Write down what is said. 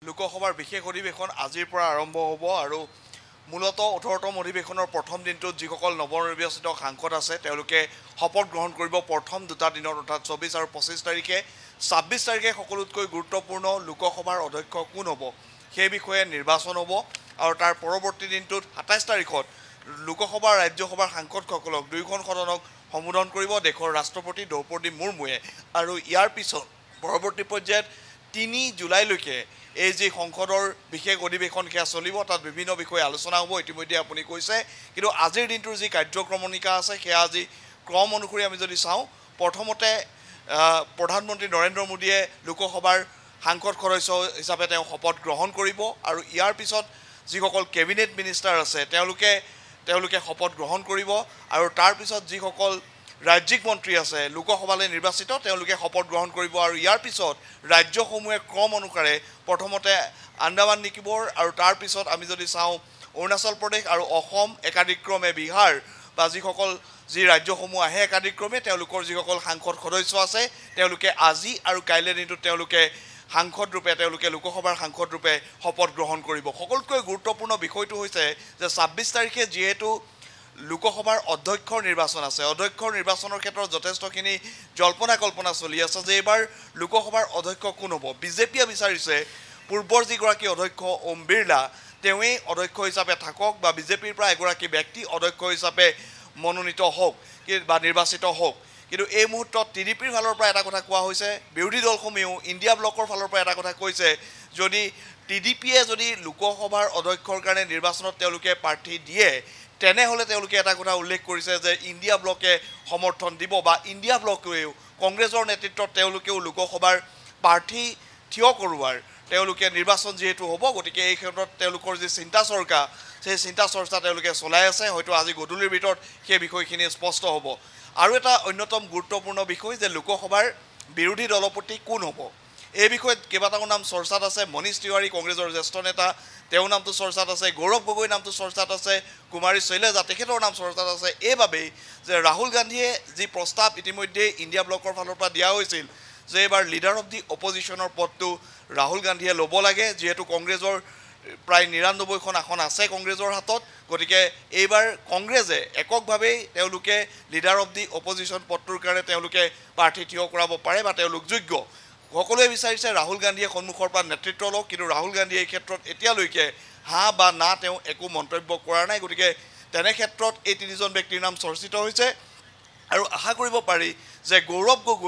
লোকসভাৰ বিশেষ অধিৱেশন আজিৰ পৰা আৰম্ভ হ'ব আৰু মূলত 18তম অধিৱেশনৰ প্ৰথম দিনটোত যিসকল নৱনিৰ্বাচিত সাংসদ আছে তেওঁলোকে শপত গ্ৰহণ কৰিব প্ৰথম দুটা দিনত অৰ্থাৎ 24 আৰু 25 তাৰিখে 26 তাৰিখে সকলোতকৈ গুৰুত্বপূৰ্ণ লোকসভাৰ অধ্যক্ষ কোন হ'ব সেই বিষয়ে নিৰ্বাচন হ'ব আৰু তাৰ পৰৱৰ্তী দিনটোত 27 তাৰিখত লোকসভা ৰাজ্যসভাৰ সাংসদসকলক দুয়োখন সদনক সম্বোধন কৰিব দেশৰ ৰাষ্ট্ৰপতি দ্ৰৌপদী মুৰ্মুৱে আৰু ইয়াৰ পিছত পৰৱৰ্তী পৰ্যায়ত 3 জুলাইলৈকে এই যে সংসদৰ বিশেষ অধিৱেশন সেয়া চলিব তাত বিভিন্ন বিষয়ে আলোচনা হ'ব ইতিমধ্যে আপুনি কৈছে কিন্তু আজিৰ দিনটোৰ যি কাৰ্যক্ৰমণিকা আছে সেয়া আজি ক্ৰম অনুসৰি আমি যদি চাওঁ প্ৰথমতে প্ৰধানমন্ত্ৰী নৰেন্দ্ৰ মোদীয়ে লোকসভাৰ সাংসদ সদস্য হিচাপে তেওঁ শপত গ্ৰহণ কৰিব আৰু ইয়াৰ পিছত যিসকল কেবিনেট মিনিষ্টাৰ আছে তেওঁলোকে শপত গ্ৰহণ কৰিব আৰু তাৰ পিছত যিসকল ৰাজ্যিক মন্ত্ৰী আছে লোকসভালৈ নিৰ্বাচিত তেওঁলোকে শপত গ্ৰহণ কৰিব আৰু ইয়াৰ পিছত ৰাজ্যসমূহে ক্ৰম অনুসাৰে প্ৰথমতে আন্দামান নিকোবৰ আৰু তাৰ পিছত আমি যদি চাওঁ অৰুণাচল প্ৰদেশ আৰু অসম একাদিক্ৰমে বিহাৰ বা যিসকল যি ৰাজ্যসমূহ আহে একাদিক্ৰমে তেওঁলোকৰ যিসকল সাংসদ সদস্য আছে তেওঁলোকে আজি আৰু কাইলৈ দিনটোত তেওঁলোকে সাংসদ ৰূপে তেওঁলোকে লোকসভাৰ সাংসদ ৰূপে শপত গ্ৰহণ কৰিব সকলোতকৈ গুৰুত্বপূৰ্ণ বিষয়টো হৈছে যে 26 তাৰিখে যিহেতু লোকসভাৰ অধ্যক্ষৰ নিৰ্বাচন আছে অধ্যক্ষৰ নিৰ্বাচনৰ ক্ষেত্ৰত যথেষ্টখিনি জল্পনা কল্পনা চলি আছে যে এবাৰ লোকসভাৰ অধ্যক্ষ কোন হ'ব বিজেপিয়ে বিচাৰিছে পূৰ্বৰ যিগৰাকী অধ্যক্ষ ওম বিৰলা তেওঁই অধ্যক্ষ হিচাপে থাকক বা বিজেপিৰ পৰা এগৰাকী ব্যক্তি অধ্যক্ষ হিচাপে মনোনীত হওক বা নিৰ্বাচিত হওক কিন্তু এই মুহূৰ্তত টিডিপিৰ ফালৰ পৰা এটা কথা কোৱা হৈছে বিৰোধী দলসমূহেও ইণ্ডিয়া ব্লকৰ ফালৰ পৰা এটা কথা কৈছে যদি টিডিপিয়ে যদি লোকসভাৰ অধ্যক্ষৰ কাৰণে নিৰ্বাচনত তেওঁলোকে প্ৰাৰ্থী দিয়ে তেনেহলে তেওঁলোকে এটা কথা উল্লেখ কৰিছে যে ইণ্ডিয়া ব্লকে সমৰ্থন দিব বা ইণ্ডিয়া ব্লকেও কংগ্ৰেছৰ নেতৃত্বত তেওঁলোকেও লোকসভাৰ প্ৰাৰ্থী থিয় কৰোৱাৰ তেওঁলোকে নিৰ্বাচন যেহেতু হ'ব গতিকে এই ক্ষেত্ৰত তেওঁলোকৰ যি চিন্তা চৰ্চা সেই চিন্তা চৰ্চা তেওঁলোকে চলাই আছে হয়তো আজি গধূলিৰ ভিতৰত সেই বিষয়খিনি স্পষ্ট হ'ব আৰু এটা অন্যতম গুৰুত্বপূৰ্ণ বিষয় যে লোকসভাৰ বিৰোধী দলপতি কোন হ'ব এই বিষয়ত কেইবাটাও নাম চৰ্চাত আছে মনীষ তিৱাৰী কংগ্ৰেছৰ জ্যেষ্ঠ নেতা তেওঁৰ নামটো চৰ্চাত আছে গৌৰৱ গগৈ নামটো চৰ্চাত আছে কুমাৰী শৈলজা তেখেতৰ নাম চৰ্চাত আছে এইবাবেই যে ৰাহুল গান্ধীয়ে যি প্ৰস্তাৱ ইতিমধ্যে ইণ্ডিয়া ব্লকৰ ফালৰ পৰা দিয়া হৈছিল যে এবাৰ লিডাৰ অফ দি অপজিশ্যনৰ পদটো ৰাহুল গান্ধীয়ে ল'ব লাগে যিহেতু কংগ্ৰেছৰ প্ৰায় ৯৯খন আসন আছে কংগ্ৰেছৰ হাতত গতিকে এইবাৰ কংগ্ৰেছে এককভাৱেই তেওঁলোকে লিডাৰ অফ দি অপজিশ্যন পদটোৰ কাৰণে তেওঁলোকে প্ৰাৰ্থী থিয় কৰাব পাৰে বা তেওঁলোক যোগ্য সকলোৱে বিচাৰিছে ৰাহুল গান্ধীয়ে সন্মুখৰ পৰা নেতৃত্ব লওক কিন্তু ৰাহুল গান্ধীয়ে এই ক্ষেত্ৰত এতিয়ালৈকে হা বা না তেওঁ একো মন্তব্য কৰা নাই গতিকে তেনে ক্ষেত্ৰত এই তিনিজন ব্যক্তিৰ নাম চৰ্চিত হৈছে আৰু আশা কৰিব পাৰি যে গৌৰৱ গগৈ